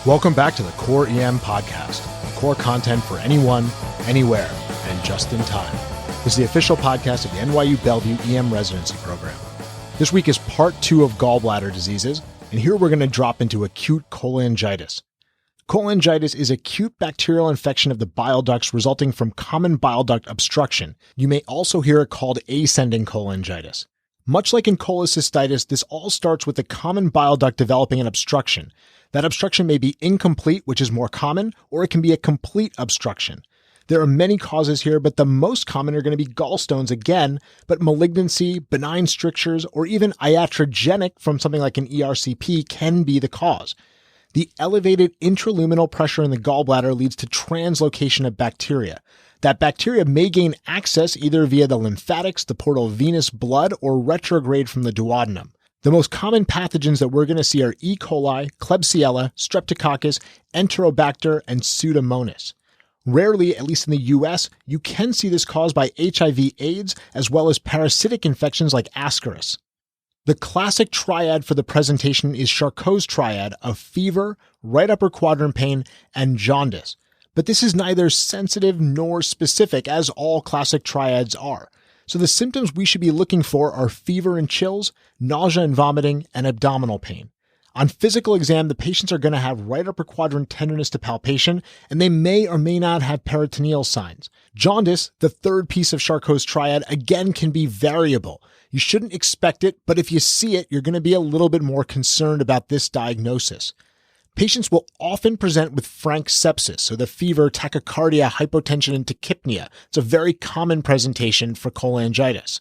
Welcome back to the Core EM Podcast, core content for anyone, anywhere, and just in time. This is the official podcast of the NYU Bellevue EM Residency Program. This week is part 2 of gallbladder diseases, and here we're going to drop into acute cholangitis. Cholangitis is acute bacterial infection of the bile ducts resulting from common bile duct obstruction. You may also hear it called ascending cholangitis. Much like in cholecystitis, this all starts with the common bile duct developing an obstruction. That obstruction may be incomplete, which is more common, or it can be a complete obstruction. There are many causes here, but the most common are going to be gallstones again, but malignancy, benign strictures, or even iatrogenic from something like an ERCP can be the cause. The elevated intraluminal pressure in the gallbladder leads to translocation of bacteria. That bacteria may gain access either via the lymphatics, the portal venous blood, or retrograde from the duodenum. The most common pathogens that we're going to see are E. coli, Klebsiella, Streptococcus, Enterobacter, and Pseudomonas. Rarely, at least in the US, you can see this caused by HIV/AIDS as well as parasitic infections like Ascaris. The classic triad for the presentation is Charcot's triad of fever, right upper quadrant pain, and jaundice. But this is neither sensitive nor specific, as all classic triads are. So the symptoms we should be looking for are fever and chills, nausea and vomiting, and abdominal pain. On physical exam, the patients are going to have right upper quadrant tenderness to palpation, and they may or may not have peritoneal signs. Jaundice, the third piece of Charcot's triad, again can be variable. You shouldn't expect it, but if you see it, you're going to be a little bit more concerned about this diagnosis. Patients will often present with frank sepsis, so the fever, tachycardia, hypotension, and tachypnea. It's a very common presentation for cholangitis.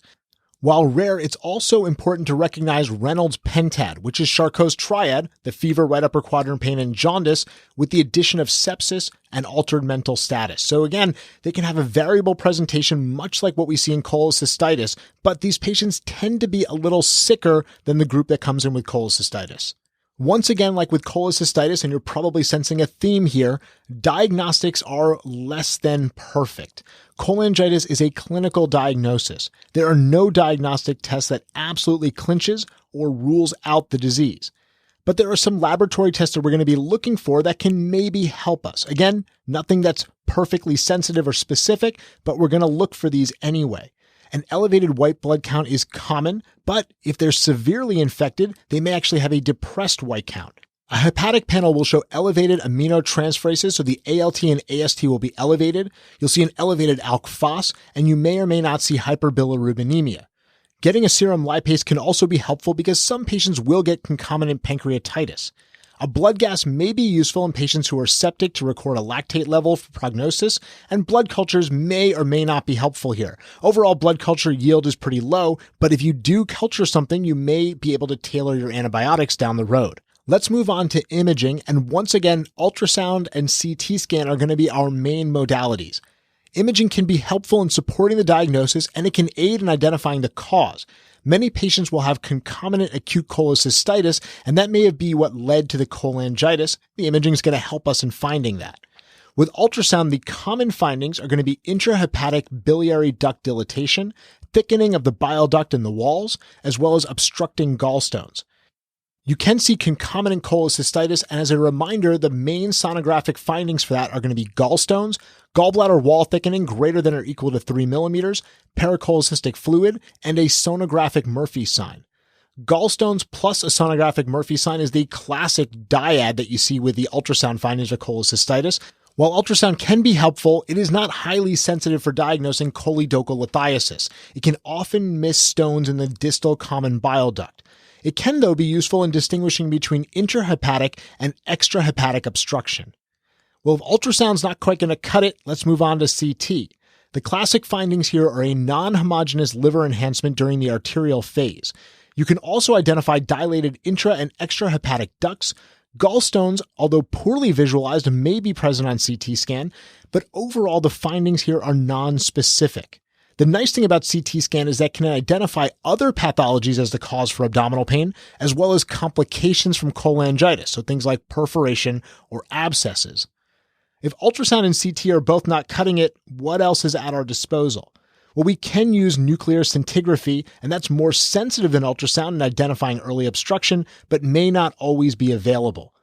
While rare, it's also important to recognize Reynolds pentad, which is Charcot's triad, the fever, right upper quadrant pain, and jaundice, with the addition of sepsis and altered mental status. So again, they can have a variable presentation, much like what we see in cholecystitis, but these patients tend to be a little sicker than the group that comes in with cholecystitis. Once again, like with cholecystitis, and you're probably sensing a theme here, diagnostics are less than perfect. Cholangitis is a clinical diagnosis. There are no diagnostic tests that absolutely clinches or rules out the disease. But there are some laboratory tests that we're going to be looking for that can maybe help us. Again, nothing that's perfectly sensitive or specific, but we're going to look for these anyway. An elevated white blood count is common, but if they're severely infected, they may actually have a depressed white count. A hepatic panel will show elevated aminotransferases, so the ALT and AST will be elevated. You'll see an elevated ALK Phos, and you may or may not see hyperbilirubinemia. Getting a serum lipase can also be helpful because some patients will get concomitant pancreatitis. A blood gas may be useful in patients who are septic to record a lactate level for prognosis, and blood cultures may or may not be helpful here. Overall, blood culture yield is pretty low, but if you do culture something, you may be able to tailor your antibiotics down the road. Let's move on to imaging, and once again, ultrasound and CT scan are going to be our main modalities. Imaging can be helpful in supporting the diagnosis, and it can aid in identifying the cause. Many patients will have concomitant acute cholecystitis, and that may be what led to the cholangitis. The imaging is going to help us in finding that. With ultrasound, the common findings are going to be intrahepatic biliary duct dilatation, thickening of the bile duct in the walls, as well as obstructing gallstones. You can see concomitant cholecystitis, and as a reminder, the main sonographic findings for that are going to be gallstones, gallbladder wall thickening greater than or equal to 3 millimeters, pericholecystic fluid, and a sonographic Murphy sign. Gallstones plus a sonographic Murphy sign is the classic dyad that you see with the ultrasound findings of cholecystitis. While ultrasound can be helpful, it is not highly sensitive for diagnosing choledocholithiasis. It can often miss stones in the distal common bile duct. It can, though, be useful in distinguishing between intrahepatic and extrahepatic obstruction. Well, if ultrasound's not quite going to cut it, let's move on to CT. The classic findings here are a non-homogeneous liver enhancement during the arterial phase. You can also identify dilated intra- and extrahepatic ducts. Gallstones, although poorly visualized, may be present on CT scan, but overall the findings here are non-specific. The nice thing about CT scan is that it can identify other pathologies as the cause for abdominal pain, as well as complications from cholangitis, so things like perforation or abscesses. If ultrasound and CT are both not cutting it, what else is at our disposal? Well, we can use nuclear scintigraphy, and that's more sensitive than ultrasound in identifying early obstruction, but may not always be available.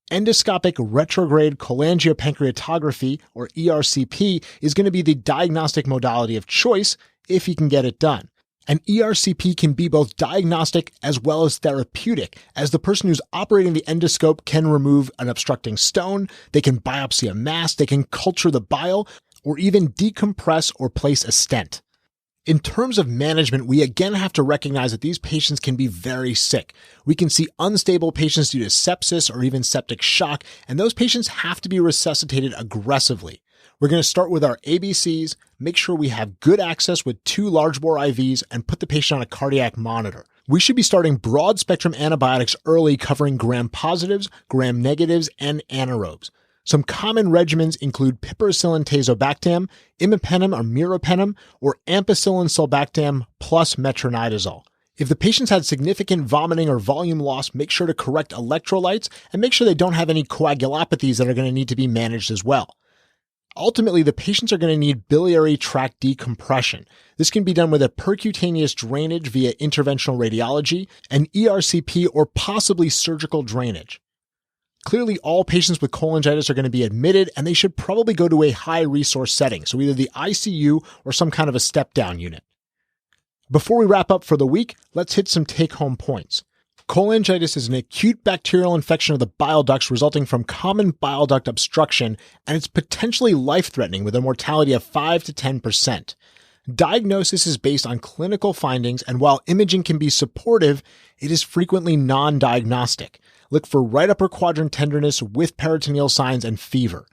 endoscopic retrograde cholangiopancreatography, or ERCP, is going to be the diagnostic modality of choice if you can get it done. And ERCP can be both diagnostic as well as therapeutic, as the person who's operating the endoscope can remove an obstructing stone, they can biopsy a mass, they can culture the bile, or even decompress or place a stent. In terms of management, we again have to recognize that these patients can be very sick. We can see unstable patients due to sepsis or even septic shock, and those patients have to be resuscitated aggressively. We're going to start with our ABCs, make sure we have good access with 2 large bore IVs, and put the patient on a cardiac monitor. We should be starting broad spectrum antibiotics early, covering gram positives, gram negatives, and anaerobes. Some common regimens include piperacillin tazobactam, imipenem or meropenem, or ampicillin sulbactam plus metronidazole. If the patient's had significant vomiting or volume loss, make sure to correct electrolytes and make sure they don't have any coagulopathies that are going to need to be managed as well. Ultimately, the patients are going to need biliary tract decompression. This can be done with a percutaneous drainage via interventional radiology, an ERCP, or possibly surgical drainage. Clearly, all patients with cholangitis are going to be admitted, and they should probably go to a high-resource setting, so either the ICU or some kind of a step-down unit. Before we wrap up for the week, let's hit some take-home points. Cholangitis is an acute bacterial infection of the bile ducts resulting from common bile duct obstruction, and it's potentially life-threatening with a mortality of 5 to 10%. Diagnosis is based on clinical findings, and while imaging can be supportive, it is frequently non-diagnostic. Look for right upper quadrant tenderness with peritoneal signs and fever.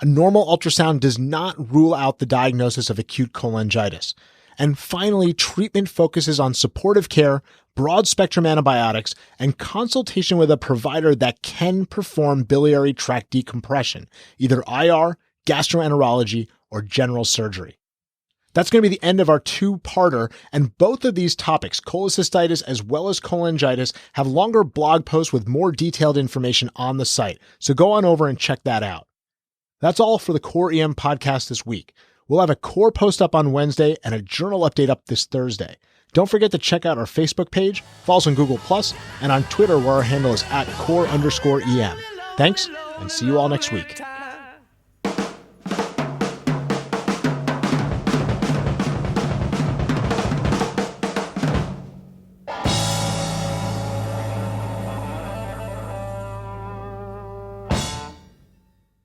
A normal ultrasound does not rule out the diagnosis of acute cholangitis. And finally, treatment focuses on supportive care, broad-spectrum antibiotics, and consultation with a provider that can perform biliary tract decompression, either IR, gastroenterology, or general surgery. That's going to be the end of our 2-parter, and both of these topics, cholecystitis as well as cholangitis, have longer blog posts with more detailed information on the site, so go on over and check that out. That's all for the Core EM podcast this week. We'll have a core post up on Wednesday and a journal update up this Thursday. Don't forget to check out our Facebook page, follow us on Google+, and on Twitter where our handle is @core_EM. Thanks, and see you all next week.